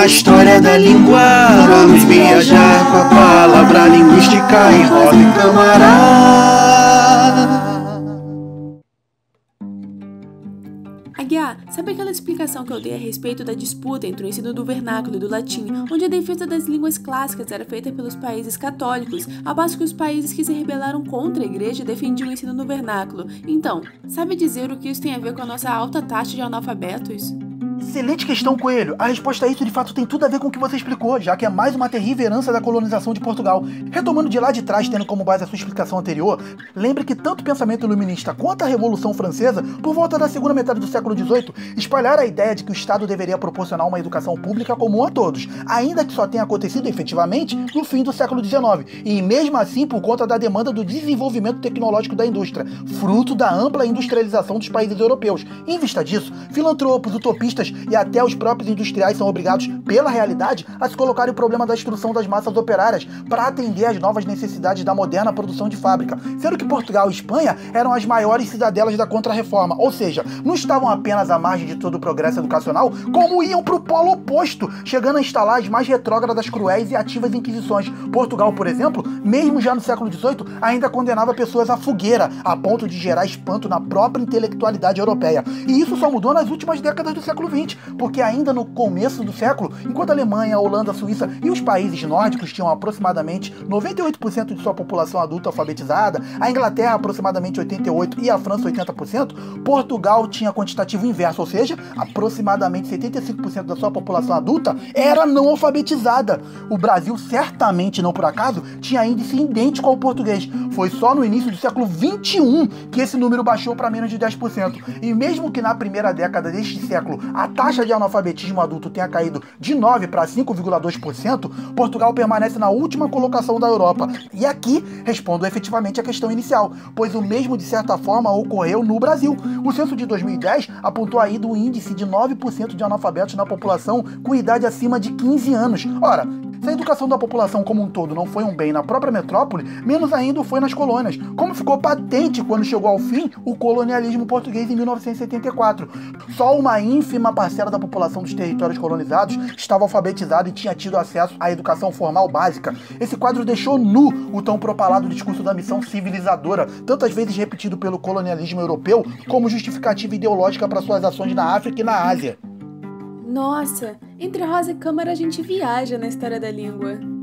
história da língua. Vamos viajar com a palavra linguística em roda e câmara. Aguiar, sabe aquela explicação que eu dei a respeito da disputa entre o ensino do vernáculo e do latim, onde a defesa das línguas clássicas era feita pelos países católicos, ao passo que os países que se rebelaram contra a igreja defendiam o ensino no vernáculo? Então, sabe dizer o que isso tem a ver com a nossa alta taxa de analfabetos? Excelente questão, Coelho. A resposta a isso de fato tem tudo a ver com o que você explicou, já que é mais uma terrível herança da colonização de Portugal. Retomando de lá de trás, tendo como base a sua explicação anterior, lembre que tanto o pensamento iluminista quanto a Revolução Francesa, por volta da segunda metade do século XVIII, espalharam a ideia de que o Estado deveria proporcionar uma educação pública comum a todos, ainda que só tenha acontecido efetivamente no fim do século XIX, e mesmo assim por conta da demanda do desenvolvimento tecnológico da indústria, fruto da ampla industrialização dos países europeus. Em vista disso, filantropos, utopistas e até os próprios industriais são obrigados, pela realidade, a se colocarem o problema da instrução das massas operárias para atender às novas necessidades da moderna produção de fábrica, sendo que Portugal e Espanha eram as maiores cidadelas da Contra-Reforma, ou seja, não estavam apenas à margem de todo o progresso educacional, como iam para o polo oposto, chegando a instalar as mais retrógradas, cruéis e ativas inquisições. Portugal, por exemplo, mesmo já no século XVIII, ainda condenava pessoas à fogueira, a ponto de gerar espanto na própria intelectualidade europeia. E isso só mudou nas últimas décadas do século XX, porque ainda no começo do século, enquanto a Alemanha, a Holanda, a Suíça e os países nórdicos tinham aproximadamente 98% de sua população adulta alfabetizada, a Inglaterra aproximadamente 88% e a França 80%, Portugal tinha quantitativo inverso, ou seja, aproximadamente 75% da sua população adulta era não alfabetizada. O Brasil, certamente não por acaso, tinha índice idêntico ao português. Foi só no início do século XXI que esse número baixou para menos de 10%. E mesmo que na primeira década deste século a taxa de analfabetismo adulto tenha caído de 9% para 5,2%, Portugal permanece na última colocação da Europa. E aqui respondo efetivamente à questão inicial, pois o mesmo de certa forma ocorreu no Brasil. O censo de 2010 apontou aí do índice de 9% de analfabetos na população com idade acima de 15 anos. Ora, se a educação da população como um todo não foi um bem na própria metrópole, menos ainda foi nas colônias, como ficou patente quando chegou ao fim o colonialismo português em 1974. Só uma ínfima parcela da população dos territórios colonizados estava alfabetizada e tinha tido acesso à educação formal básica. Esse quadro deixou nu o tão propalado discurso da missão civilizadora, tantas vezes repetido pelo colonialismo europeu como justificativa ideológica para suas ações na África e na Ásia. Nossa, entre Rosa e Câmara a gente viaja na história da língua.